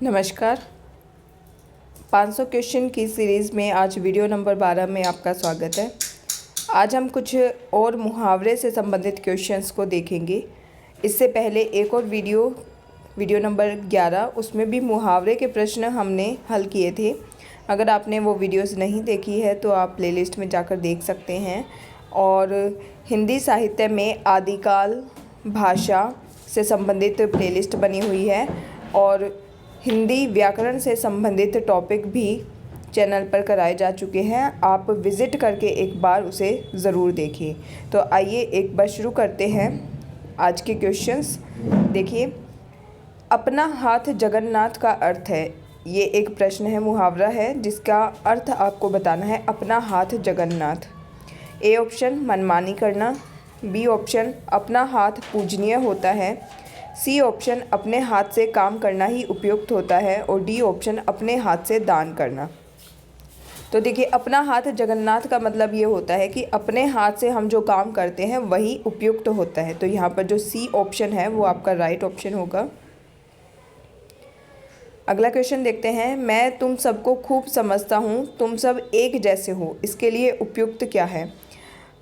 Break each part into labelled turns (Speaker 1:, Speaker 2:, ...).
Speaker 1: नमस्कार। 500 क्वेश्चन की सीरीज़ में आज वीडियो नंबर 12 में आपका स्वागत है। आज हम कुछ और मुहावरे से संबंधित क्वेश्चंस को देखेंगे। इससे पहले एक और वीडियो नंबर 11 उसमें भी मुहावरे के प्रश्न हमने हल किए थे। अगर आपने वो वीडियोस नहीं देखी है तो आप प्लेलिस्ट में जाकर देख सकते हैं। और हिंदी साहित्य में आदिकाल भाषा से संबंधित प्लेलिस्ट बनी हुई है और हिंदी व्याकरण से संबंधित टॉपिक भी चैनल पर कराए जा चुके हैं। आप विज़िट करके एक बार उसे ज़रूर देखिए। तो आइए एक बार शुरू करते हैं आज के क्वेश्चंस। देखिए, अपना हाथ जगन्नाथ का अर्थ है। ये एक प्रश्न है, मुहावरा है जिसका अर्थ आपको बताना है। अपना हाथ जगन्नाथ। ए ऑप्शन मनमानी करना, बी ऑप्शन अपना हाथ पूजनीय होता है, सी ऑप्शन अपने हाथ से काम करना ही उपयुक्त होता है और डी ऑप्शन अपने हाथ से दान करना। तो देखिए, अपना हाथ जगन्नाथ का मतलब ये होता है कि अपने हाथ से हम जो काम करते हैं वही उपयुक्त होता है। तो यहाँ पर जो सी ऑप्शन है वो आपका राइट ऑप्शन होगा। अगला क्वेश्चन देखते हैं। मैं तुम सबको खूब समझता हूँ, तुम सब एक जैसे हो, इसके लिए उपयुक्त क्या है?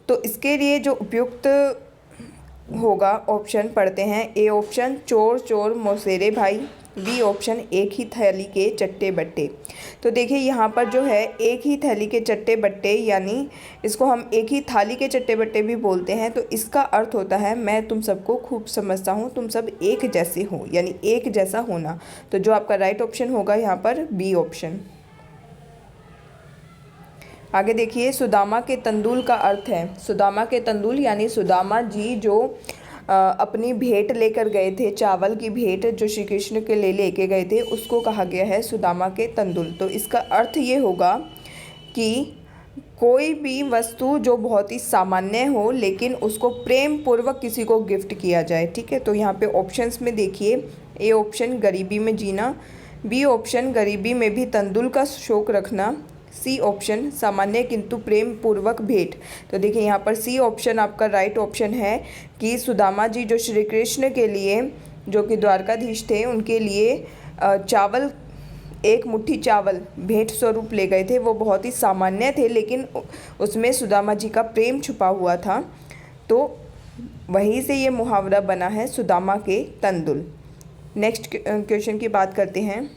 Speaker 1: तो इसके लिए जो उपयुक्त होगा ऑप्शन पढ़ते हैं। ए ऑप्शन चोर चोर मौसेरे भाई, बी ऑप्शन एक ही थैली के चट्टे बट्टे। तो देखिए, यहाँ पर जो है एक ही थैली के चट्टे बट्टे, यानी इसको हम एक ही थाली के चट्टे बट्टे भी बोलते हैं। तो इसका अर्थ होता है मैं तुम सबको खूब समझता हूँ, तुम सब एक जैसे हो, यानी एक जैसा होना। तो जो आपका राइट ऑप्शन होगा यहाँ पर बी ऑप्शन। आगे देखिए, सुदामा के तंदुल का अर्थ है। सुदामा के तंदुल यानी सुदामा जी जो अपनी भेंट लेकर गए थे, चावल की भेंट जो श्री कृष्ण के लिए लेके गए थे, उसको कहा गया है सुदामा के तंदुल। तो इसका अर्थ ये होगा कि कोई भी वस्तु जो बहुत ही सामान्य हो लेकिन उसको प्रेम पूर्वक किसी को गिफ्ट किया जाए। ठीक है, तो यहाँ पे ऑप्शंस में देखिए, ए ऑप्शन गरीबी में जीना, बी ऑप्शन गरीबी में भी तंदुल का शौक रखना, सी ऑप्शन सामान्य किंतु प्रेम पूर्वक भेंट। तो देखिए, यहाँ पर सी ऑप्शन आपका राइट ऑप्शन है कि सुदामा जी जो श्री कृष्ण के लिए, जो कि द्वारकाधीश थे, उनके लिए चावल, एक मुट्ठी चावल भेंट स्वरूप ले गए थे। वो बहुत ही सामान्य थे लेकिन उसमें सुदामा जी का प्रेम छुपा हुआ था। तो वहीं से ये मुहावरा बना है, सुदामा के तंदुल। नेक्स्ट क्वेश्चन की बात करते हैं।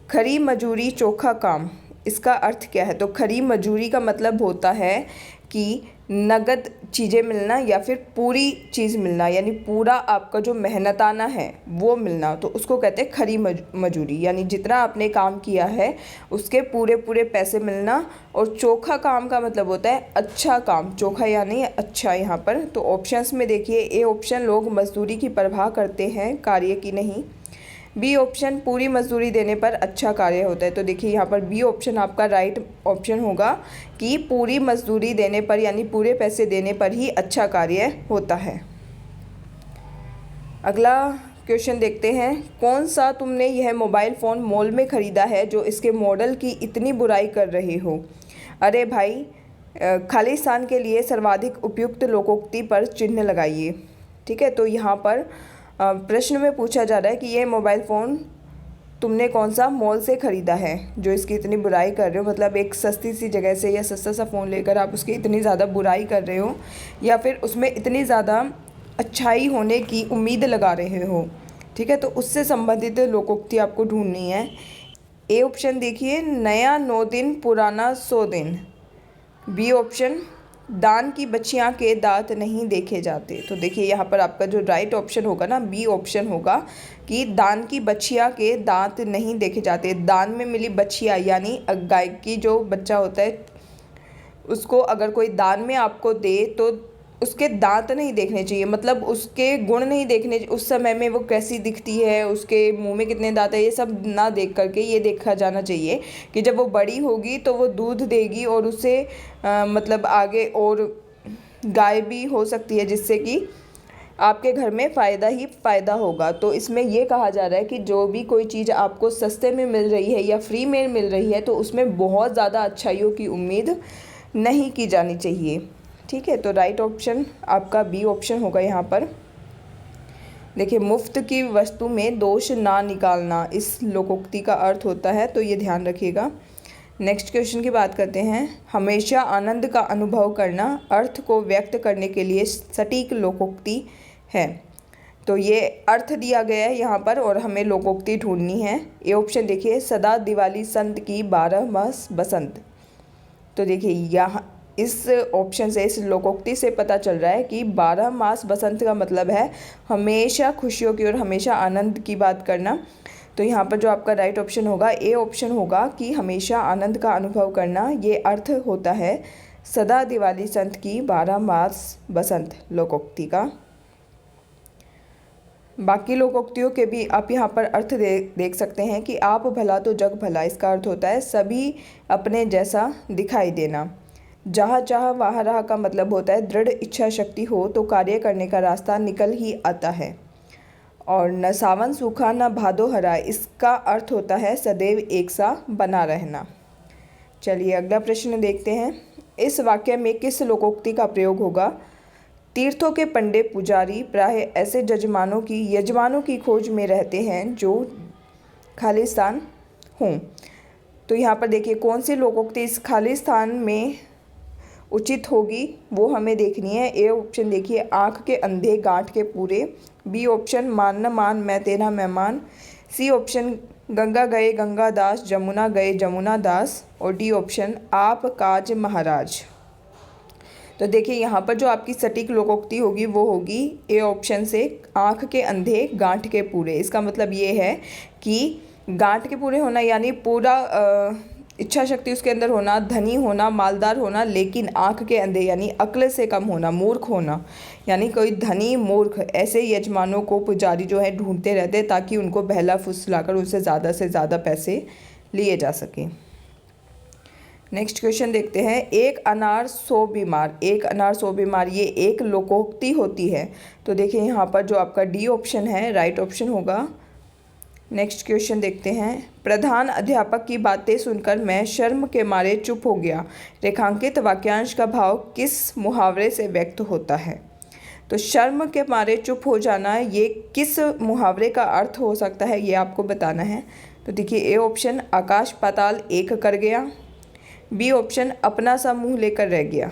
Speaker 1: खरी मजूरी चोखा काम, इसका अर्थ क्या है? तो खरी मजूरी का मतलब होता है कि नगद चीज़ें मिलना या फिर पूरी चीज़ मिलना, यानी पूरा आपका जो मेहनताना है वो मिलना। तो उसको कहते हैं खरी मजूरी, यानी जितना आपने काम किया है उसके पूरे पूरे पैसे मिलना। और चोखा काम का मतलब होता है अच्छा काम, चोखा यानी अच्छा यहाँ पर। तो ऑप्शंस में देखिए, ए ऑप्शन लोग मजदूरी की परवाह करते हैं, कार्य की नहीं, बी ऑप्शन पूरी मजदूरी देने पर अच्छा कार्य होता है। तो देखिए, यहाँ पर बी ऑप्शन आपका राइट ऑप्शन होगा कि पूरी मजदूरी देने पर यानी पूरे पैसे देने पर ही अच्छा कार्य होता है। अगला क्वेश्चन देखते हैं। कौन सा तुमने यह मोबाइल फ़ोन मॉल में ख़रीदा है जो इसके मॉडल की इतनी बुराई कर रहे हो? अरे भाई, खालिस्तान के लिए सर्वाधिक उपयुक्त लोकोक्ति पर चिन्ह लगाइए। ठीक है, तो यहाँ पर प्रश्न में पूछा जा रहा है कि ये मोबाइल फ़ोन तुमने कौन सा मॉल से ख़रीदा है जो इसकी इतनी बुराई कर रहे हो। मतलब एक सस्ती सी जगह से या सस्ता सा फ़ोन लेकर आप उसकी इतनी ज़्यादा बुराई कर रहे हो या फिर उसमें इतनी ज़्यादा अच्छाई होने की उम्मीद लगा रहे हो। ठीक है, तो उससे संबंधित लोकोक्ति आपको ढूंढनी है। ए ऑप्शन देखिए, नया 9 दिन पुराना 100 दिन, बी ऑप्शन दान की बच्चियां के दांत नहीं देखे जाते। तो देखिए, यहाँ पर आपका जो राइट ऑप्शन होगा ना, बी ऑप्शन होगा कि दान की बच्चियां के दांत नहीं देखे जाते। दान में मिली बच्चियाँ यानी गाय की जो बच्चा होता है उसको अगर कोई दान में आपको दे तो उसके दांत नहीं देखने चाहिए, मतलब उसके गुण नहीं देखने, उस समय में वो कैसी दिखती है, उसके मुंह में कितने दांत है, ये सब ना देख करके ये देखा जाना चाहिए कि जब वो बड़ी होगी तो वो दूध देगी और उससे मतलब आगे और गाय भी हो सकती है जिससे कि आपके घर में फ़ायदा ही फ़ायदा होगा। तो इसमें ये कहा जा रहा है कि जो भी कोई चीज़ आपको सस्ते में मिल रही है या फ्री में मिल रही है तो उसमें बहुत ज़्यादा अच्छाइयों की उम्मीद नहीं की जानी चाहिए। ठीक है, तो राइट ऑप्शन आपका बी ऑप्शन होगा यहाँ पर। देखिए, मुफ्त की वस्तु में दोष ना निकालना इस लोकोक्ति का अर्थ होता है, तो ये ध्यान रखिएगा। नेक्स्ट क्वेश्चन की बात करते हैं। हमेशा आनंद का अनुभव करना अर्थ को व्यक्त करने के लिए सटीक लोकोक्ति है। तो ये अर्थ दिया गया है यहाँ पर और हमें लोकोक्ति ढूंढनी है। ये ऑप्शन देखिए, सदा दिवाली संत की 12 मास बसंत। तो देखिए यहाँ इस ऑप्शन से, इस लोकोक्ति से पता चल रहा है कि 12 मास बसंत का मतलब है हमेशा खुशियों की और हमेशा आनंद की बात करना। तो यहाँ पर जो आपका राइट ऑप्शन होगा, ए ऑप्शन होगा कि हमेशा आनंद का अनुभव करना, ये अर्थ होता है सदा दिवाली संत की 12 मास बसंत लोकोक्ति का। बाकी लोकोक्तियों के भी आप यहाँ पर अर्थ देख सकते हैं कि आप भला तो जग भला, इसका अर्थ होता है सभी अपने जैसा दिखाई देना। जहाँ चाह वहाँ राह का मतलब होता है दृढ़ इच्छा शक्ति हो तो कार्य करने का रास्ता निकल ही आता है। और न सावन सूखा न भादो हरा, इसका अर्थ होता है सदैव एक सा बना रहना। चलिए अगला प्रश्न देखते हैं। इस वाक्य में किस लोकोक्ति का प्रयोग होगा? तीर्थों के पंडित पुजारी प्रायः ऐसे यजमानों की खोज में रहते हैं जो खालिस्तान हों। तो यहाँ पर देखिए कौन सी लोकोक्ति इस खालिस्तान में उचित होगी वो हमें देखनी है। ए ऑप्शन देखिए, आँख के अंधे गांठ के पूरे। बी ऑप्शन, मान न मान मैं तेरा मेहमान। सी ऑप्शन, गंगा गए गंगा दास जमुना गए जमुना दास। और डी ऑप्शन, आप काज महाराज। तो देखिए यहाँ पर जो आपकी सटीक लोकोक्ति होगी वो होगी ए ऑप्शन से, आँख के अंधे गांठ के पूरे। इसका मतलब ये है कि गांठ के पूरे होना यानी पूरा इच्छा शक्ति उसके अंदर होना, धनी होना, मालदार होना, लेकिन आँख के अंधे यानी अक्ल से कम होना, मूर्ख होना। यानी कोई धनी मूर्ख ऐसे यजमानों को पुजारी जो है ढूंढते रहते ताकि उनको बहला फुसलाकर उनसे ज़्यादा से ज़्यादा पैसे लिए जा सकें। नेक्स्ट क्वेश्चन देखते हैं। एक अनार 100 बीमार, एक अनार 100 बीमार, ये एक लोकोक्ति होती है। तो देखिए यहाँ पर जो आपका डी ऑप्शन है राइट ऑप्शन होगा। नेक्स्ट क्वेश्चन देखते हैं। प्रधान अध्यापक की बातें सुनकर मैं शर्म के मारे चुप हो गया, रेखांकित वाक्यांश का भाव किस मुहावरे से व्यक्त होता है? तो शर्म के मारे चुप हो जाना, ये किस मुहावरे का अर्थ हो सकता है ये आपको बताना है। तो देखिए ए ऑप्शन, आकाश पाताल एक कर गया। बी ऑप्शन, अपना सा मुँह लेकर रह गया।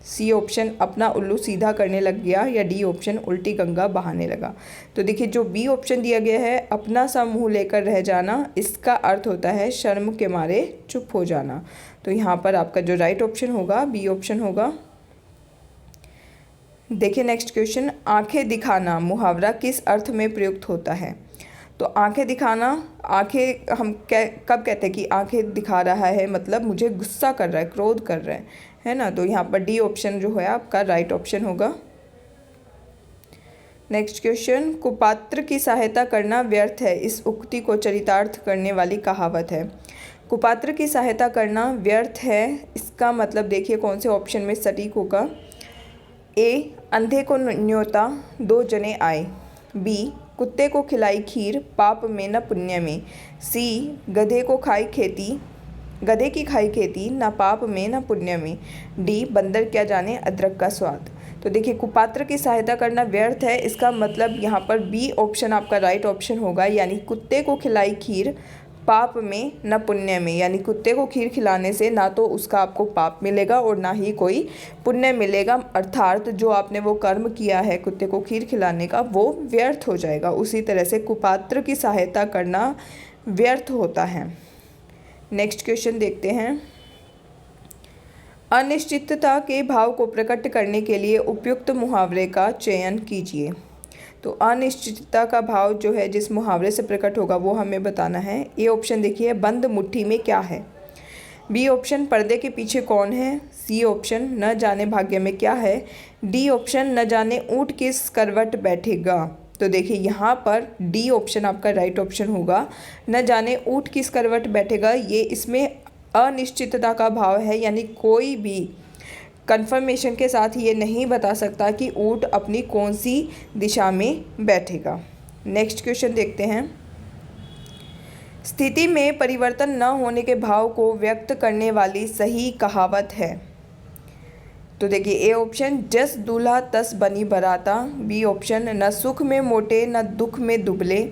Speaker 1: सी ऑप्शन, अपना उल्लू सीधा करने लग गया। या डी ऑप्शन, उल्टी गंगा बहाने लगा। तो देखिए जो बी ऑप्शन दिया गया है, अपना सा मुँह लेकर रह जाना, इसका अर्थ होता है शर्म के मारे चुप हो जाना। तो यहाँ पर आपका जो राइट ऑप्शन होगा बी ऑप्शन होगा। देखिए नेक्स्ट क्वेश्चन। आंखें दिखाना मुहावरा किस अर्थ में प्रयुक्त होता है? तो आंखें दिखाना, आंखें हम कब कहते हैं कि आंखें दिखा रहा है, मतलब मुझे गुस्सा कर रहा है, क्रोध कर रहा है ना। तो यहाँ पर डी ऑप्शन जो है आपका राइट ऑप्शन होगा। Next question. कुपात्र की सहायता करना व्यर्थ है, इस उक्ति को चरितार्थ करने वाली कहावत है। कुपात्र की सहायता करना व्यर्थ है, इसका मतलब देखिए कौन से ऑप्शन में सटीक होगा। ए, अंधे को न्योता 2 जने आए। बी, कुत्ते को खिलाई खीर पाप में न पुण्य में। सी, गधे की खाई खेती न पाप में न पुण्य में। डी, बंदर क्या जाने अदरक का स्वाद। तो देखिए कुपात्र की सहायता करना व्यर्थ है, इसका मतलब यहाँ पर बी ऑप्शन आपका राइट ऑप्शन होगा। यानी कुत्ते को खिलाई खीर पाप में न पुण्य में, यानी कुत्ते को खीर खिलाने से ना तो उसका आपको पाप मिलेगा और ना ही कोई पुण्य मिलेगा। अर्थात जो आपने वो कर्म किया है कुत्ते को खीर खिलाने का, वो व्यर्थ हो जाएगा। उसी तरह से कुपात्र की सहायता करना व्यर्थ होता है। नेक्स्ट क्वेश्चन देखते हैं। अनिश्चितता के भाव को प्रकट करने के लिए उपयुक्त मुहावरे का चयन कीजिए। तो अनिश्चितता का भाव जो है जिस मुहावरे से प्रकट होगा वो हमें बताना है। ए ऑप्शन देखिए, बंद मुट्ठी में क्या है। बी ऑप्शन, पर्दे के पीछे कौन है। सी ऑप्शन, न जाने भाग्य में क्या है। डी ऑप्शन, न जाने ऊँट किस करवट बैठेगा। तो देखिए यहाँ पर डी ऑप्शन आपका राइट ऑप्शन होगा। न जाने ऊँट किस करवट बैठेगा, ये इसमें अनिश्चितता का भाव है, यानी कोई भी कंफर्मेशन के साथ ये नहीं बता सकता कि ऊँट अपनी कौन सी दिशा में बैठेगा। नेक्स्ट क्वेश्चन देखते हैं। स्थिति में परिवर्तन न होने के भाव को व्यक्त करने वाली सही कहावत है। तो देखिए ए ऑप्शन, जस दूल्हा तस बनी बराता। बी ऑप्शन, न सुख में मोटे न दुख में दुबले।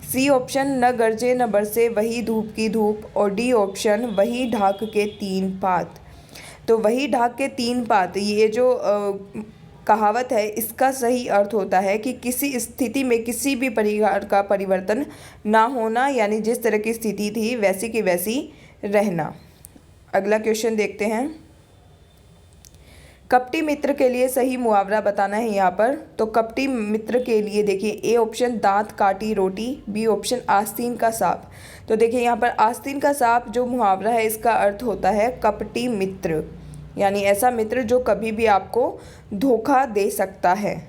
Speaker 1: सी ऑप्शन, न गरजे न बरसे वही धूप की धूप। और डी ऑप्शन, वही ढाक के तीन पात। तो वही ढाक के तीन पात, ये जो कहावत है, इसका सही अर्थ होता है कि किसी स्थिति में किसी भी प्रकार का परिवर्तन ना होना, यानी जिस तरह की स्थिति थी वैसी की वैसी रहना। अगला क्वेश्चन देखते हैं। कपटी मित्र के लिए सही मुहावरा बताना है यहाँ पर। तो कपटी मित्र के लिए देखिए ए ऑप्शन, दांत काटी रोटी। बी ऑप्शन, आस्तीन का सांप। तो देखिए यहाँ पर आस्तीन का सांप जो मुहावरा है, इसका अर्थ होता है कपटी मित्र, यानी ऐसा मित्र जो कभी भी आपको धोखा दे सकता है।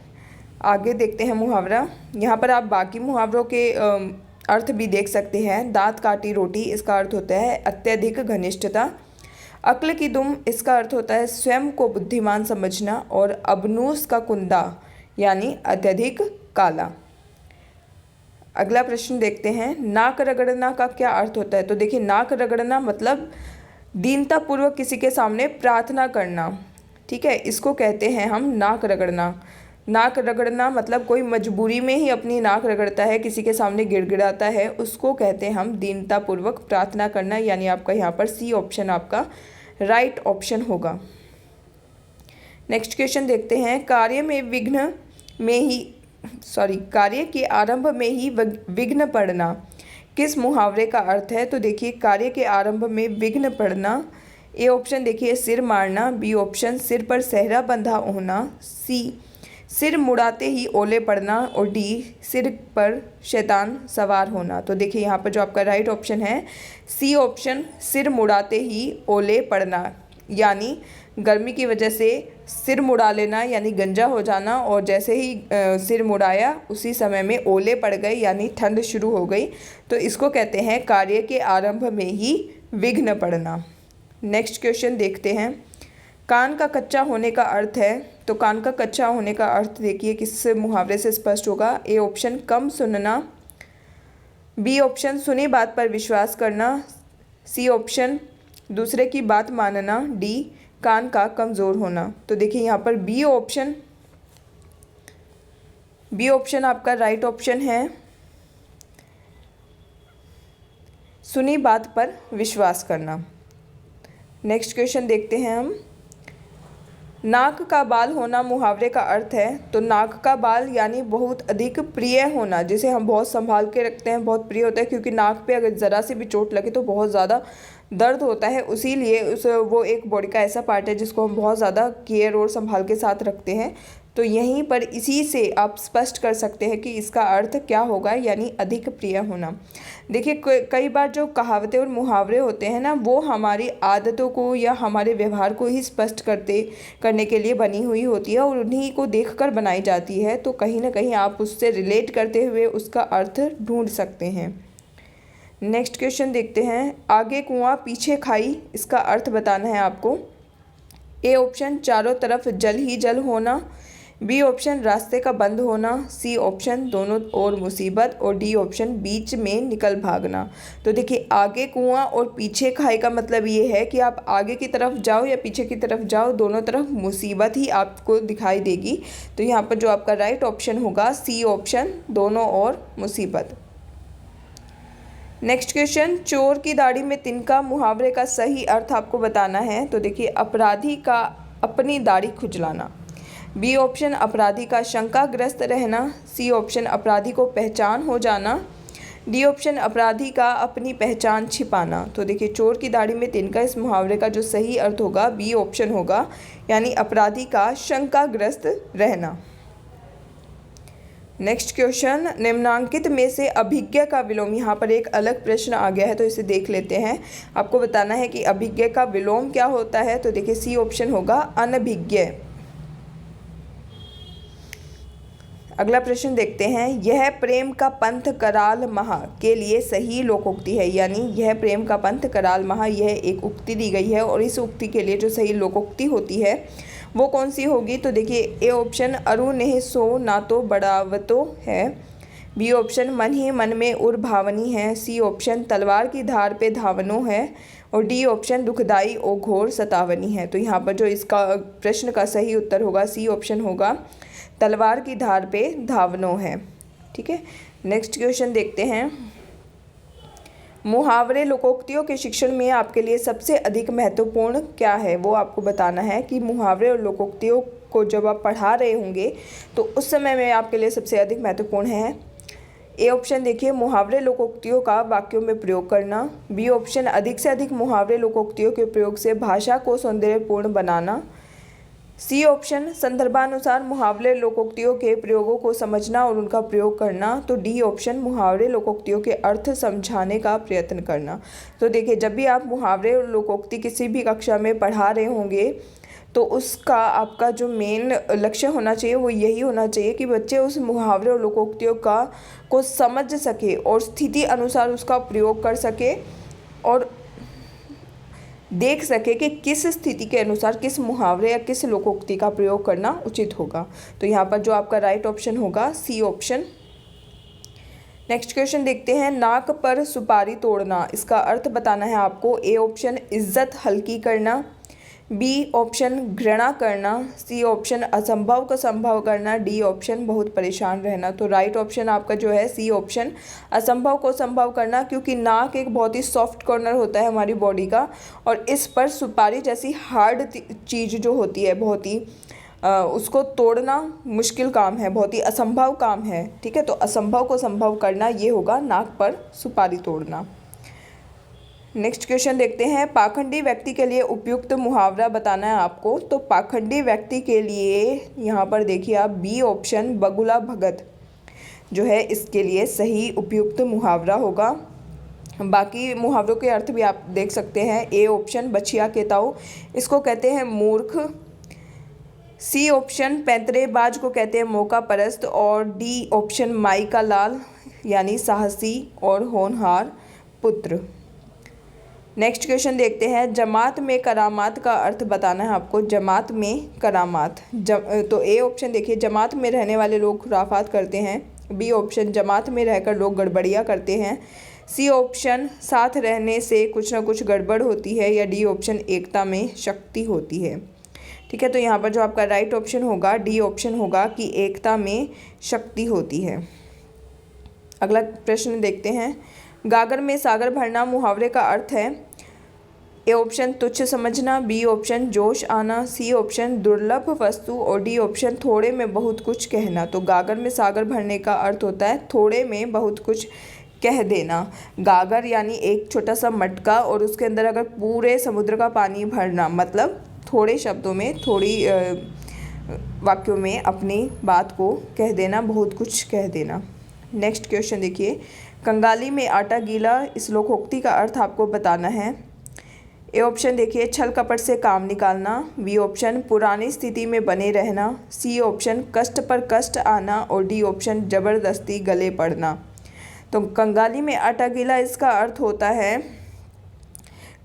Speaker 1: आगे देखते हैं मुहावरा। यहाँ पर आप बाकी मुहावरों के अर्थ भी देख सकते हैं। दांत काटी रोटी, इसका अर्थ होता है अत्यधिक घनिष्ठता। अक्ल की दुम, इसका अर्थ होता है स्वयं को बुद्धिमान समझना। और अबनूस का कुंदा, यानी अत्यधिक काला। अगला प्रश्न देखते हैं। नाक रगड़ना का क्या अर्थ होता है? तो देखिए, नाक रगड़ना मतलब दीनतापूर्वक किसी के सामने प्रार्थना करना, ठीक है, इसको कहते हैं हम नाक रगड़ना। नाक रगड़ना मतलब कोई मजबूरी में ही अपनी नाक रगड़ता है, किसी के सामने गिड़गिड़ाता है, उसको कहते हैं हम दीनतापूर्वक प्रार्थना करना। यानी आपका यहाँ पर सी ऑप्शन आपका राइट ऑप्शन होगा। नेक्स्ट क्वेश्चन देखते हैं। कार्य के आरंभ में ही विघ्न पड़ना किस मुहावरे का अर्थ है? तो देखिए, कार्य के आरंभ में विघ्न पड़ना, ए ऑप्शन देखिए सिर मारना। बी ऑप्शन, सिर पर सेहरा बंधा होना। सी, सिर मुड़ाते ही ओले पड़ना। और डी, सिर पर शैतान सवार होना। तो देखिए यहाँ पर जो आपका राइट ऑप्शन है सी ऑप्शन, सिर मुड़ाते ही ओले पड़ना, यानी गर्मी की वजह से सिर मुड़ा लेना, यानी गंजा हो जाना। और जैसे ही सिर मुड़ाया उसी समय में ओले पड़ गए, यानी ठंड शुरू हो गई। तो इसको कहते हैं कार्य के आरंभ में ही विघ्न पड़ना। नेक्स्ट क्वेश्चन देखते हैं। कान का कच्चा होने का अर्थ है। तो कान का कच्चा होने का अर्थ देखिए किस मुहावरे से स्पष्ट होगा। ए ऑप्शन, कम सुनना। बी ऑप्शन, सुनी बात पर विश्वास करना। सी ऑप्शन, दूसरे की बात मानना। डी, कान का कमज़ोर होना। तो देखिए यहाँ पर बी ऑप्शन आपका राइट ऑप्शन है, सुनी बात पर विश्वास करना। नेक्स्ट क्वेश्चन देखते हैं हम। नाक का बाल होना मुहावरे का अर्थ है। तो नाक का बाल यानी बहुत अधिक प्रिय होना, जिसे हम बहुत संभाल के रखते हैं, बहुत प्रिय होता है, क्योंकि नाक पे अगर ज़रा सी भी चोट लगे तो बहुत ज़्यादा दर्द होता है। इसीलिए वो एक बॉडी का ऐसा पार्ट है जिसको हम बहुत ज़्यादा केयर और संभाल के साथ रखते हैं। तो यहीं पर इसी से आप स्पष्ट कर सकते हैं कि इसका अर्थ क्या होगा, यानी अधिक प्रिय होना। देखिए, कई बार जो कहावतें और मुहावरे होते हैं ना, वो हमारी आदतों को या हमारे व्यवहार को ही स्पष्ट करने के लिए बनी हुई होती है और उन्हीं को देखकर बनाई जाती है। तो कहीं ना कहीं आप उससे रिलेट करते हुए उसका अर्थ ढूंढ सकते हैं। नेक्स्ट क्वेश्चन देखते हैं। आगे कुआं पीछे खाई, इसका अर्थ बताना है आपको। ए ऑप्शन, चारों तरफ जल ही जल होना। बी ऑप्शन, रास्ते का बंद होना। सी ऑप्शन, दोनों ओर मुसीबत। और डी ऑप्शन, बीच में निकल भागना। तो देखिए, आगे कुआं और पीछे खाई का मतलब ये है कि आप आगे की तरफ जाओ या पीछे की तरफ जाओ, दोनों तरफ मुसीबत ही आपको दिखाई देगी। तो यहाँ पर जो आपका राइट ऑप्शन होगा सी ऑप्शन, दोनों ओर मुसीबत। Next question. चोर की दाढ़ी में तिनका मुहावरे का सही अर्थ आपको बताना है। तो देखिए, अपराधी का अपनी दाढ़ी खुजलाना। बी ऑप्शन, अपराधी का शंकाग्रस्त रहना। सी ऑप्शन, अपराधी को पहचान हो जाना। डी ऑप्शन, अपराधी का अपनी पहचान छिपाना। तो देखिए, चोर की दाढ़ी में तिनका, इस मुहावरे का जो सही अर्थ होगा बी ऑप्शन होगा, यानी अपराधी का शंकाग्रस्त रहना। Next question. निम्नांकित में से अभिज्ञ का विलोम, यहाँ पर एक अलग प्रश्न आ गया है तो इसे देख लेते हैं। आपको बताना है कि अभिज्ञ का विलोम क्या होता है। तो देखिए, सी ऑप्शन होगा अनभिज्ञ। अगला प्रश्न देखते हैं। यह प्रेम का पंथ कराल महा के लिए सही लोकोक्ति है, यानी यह प्रेम का पंथ कराल महा, यह एक उक्ति दी गई है और इस उक्ति के लिए जो सही लोकोक्ति होती है वो कौन सी होगी। तो देखिए, ए ऑप्शन, अरु नेह सो ना तो बढ़ावतो है। बी ऑप्शन, मन ही मन में उर भावनी है। सी ऑप्शन, तलवार की धार पे धावनो है। और डी ऑप्शन दुखदाई और घोर सतावनी है। तो यहाँ पर जो इसका प्रश्न का सही उत्तर होगा सी ऑप्शन होगा, तलवार की धार पे धावनो है। ठीक है, नेक्स्ट क्वेश्चन देखते हैं। मुहावरे लोकोक्तियों के शिक्षण में आपके लिए सबसे अधिक महत्वपूर्ण क्या है, वो आपको बताना है कि मुहावरे और लोकोक्तियों को जब आप पढ़ा रहे होंगे तो उस समय में आपके लिए सबसे अधिक महत्वपूर्ण है। ए ऑप्शन देखिए, मुहावरे लोकोक्तियों का वाक्यों में प्रयोग करना। बी ऑप्शन, अधिक से अधिक मुहावरे लोकोक्तियों के प्रयोग से भाषा को सौंदर्यपूर्ण बनाना। सी ऑप्शन, संदर्भानुसार मुहावरे लोकोक्तियों के प्रयोगों को समझना और उनका प्रयोग करना। तो डी ऑप्शन, मुहावरे लोकोक्तियों के अर्थ समझाने का प्रयत्न करना। तो देखिए, जब भी आप मुहावरे और लोकोक्ति किसी भी कक्षा में पढ़ा रहे होंगे तो उसका आपका जो मेन लक्ष्य होना चाहिए वो यही होना चाहिए कि बच्चे उस मुहावरे और लोकोक्तियों को समझ सके और स्थिति अनुसार उसका प्रयोग कर सके और देख सके कि किस स्थिति के अनुसार किस मुहावरे या किस लोकोक्ति का प्रयोग करना उचित होगा। तो यहाँ पर जो आपका राइट ऑप्शन होगा सी ऑप्शन। नेक्स्ट क्वेश्चन देखते हैं। नाक पर सुपारी तोड़ना, इसका अर्थ बताना है आपको। ए ऑप्शन, इज्जत हल्की करना। बी ऑप्शन, घृणा करना। सी ऑप्शन, असंभव को संभव करना। डी ऑप्शन, बहुत परेशान रहना। तो राइट ऑप्शन आपका जो है सी ऑप्शन, असंभव को संभव करना, क्योंकि नाक एक बहुत ही सॉफ्ट कॉर्नर होता है हमारी बॉडी का और इस पर सुपारी जैसी हार्ड चीज़ जो होती है बहुत ही उसको तोड़ना मुश्किल काम है, बहुत ही असंभव काम है। ठीक है, तो असंभव को संभव करना ये होगा नाक पर सुपारी तोड़ना। नेक्स्ट क्वेश्चन देखते हैं। पाखंडी व्यक्ति के लिए उपयुक्त मुहावरा बताना है आपको। तो पाखंडी व्यक्ति के लिए यहाँ पर देखिए आप, बी ऑप्शन, बगुला भगत जो है इसके लिए सही उपयुक्त मुहावरा होगा। बाकी मुहावरों के अर्थ भी आप देख सकते हैं। ए ऑप्शन, बछिया के ताऊ, इसको कहते हैं मूर्ख। सी ऑप्शन, पैंतरेबाज को कहते हैं मौका परस्त। और डी ऑप्शन, माई का लाल यानी साहसी और होनहार पुत्र। नेक्स्ट क्वेश्चन देखते हैं। जमात में करामात का अर्थ बताना है आपको। जमात में करामात, तो ए ऑप्शन देखिए, जमात में रहने वाले लोग खुराफात करते हैं। बी ऑप्शन, जमात में रहकर लोग गड़बड़ियाँ करते हैं। सी ऑप्शन, साथ रहने से कुछ ना कुछ गड़बड़ होती है। या डी ऑप्शन, एकता में शक्ति होती है। ठीक है, तो यहाँ पर जो आपका राइट ऑप्शन होगा डी ऑप्शन होगा कि एकता में शक्ति होती है। अगला प्रश्न देखते हैं। गागर में सागर भरना मुहावरे का अर्थ है। ए ऑप्शन, तुच्छ समझना। बी ऑप्शन, जोश आना। सी ऑप्शन, दुर्लभ वस्तु। और डी ऑप्शन, थोड़े में बहुत कुछ कहना। तो गागर में सागर भरने का अर्थ होता है थोड़े में बहुत कुछ कह देना। गागर यानी एक छोटा सा मटका और उसके अंदर अगर पूरे समुद्र का पानी भरना, मतलब थोड़े शब्दों में, थोड़ी वाक्यों में अपनी बात को कह देना, बहुत कुछ कह देना। नेक्स्ट क्वेश्चन देखिए। कंगाली में आटा गीला, इस लोकोक्ति का अर्थ आपको बताना है। ए ऑप्शन देखिए, छल कपट से काम निकालना। बी ऑप्शन, पुरानी स्थिति में बने रहना। सी ऑप्शन, कष्ट पर कष्ट आना। और डी ऑप्शन, जबरदस्ती गले पड़ना। तो कंगाली में आटा गीला, इसका अर्थ होता है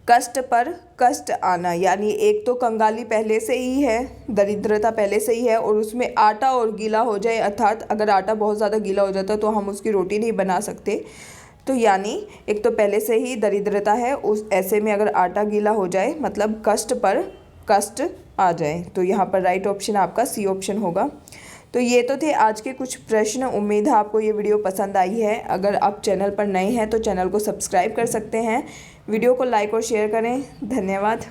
Speaker 1: कष्ट पर कष्ट आना। यानी एक तो कंगाली पहले से ही है, दरिद्रता पहले से ही है और उसमें आटा और गीला हो जाए, अर्थात अगर आटा बहुत ज़्यादा गीला हो जाता तो हम उसकी रोटी नहीं बना सकते। तो यानी एक तो पहले से ही दरिद्रता है, उस ऐसे में अगर आटा गीला हो जाए मतलब कष्ट पर कष्ट आ जाए। तो यहाँ पर राइट ऑप्शन आपका सी ऑप्शन होगा। तो ये तो थे आज के कुछ प्रश्न। उम्मीद है आपको ये वीडियो पसंद आई है। अगर आप चैनल पर नए हैं तो चैनल को सब्सक्राइब कर सकते हैं। वीडियो को लाइक और शेयर करें। धन्यवाद।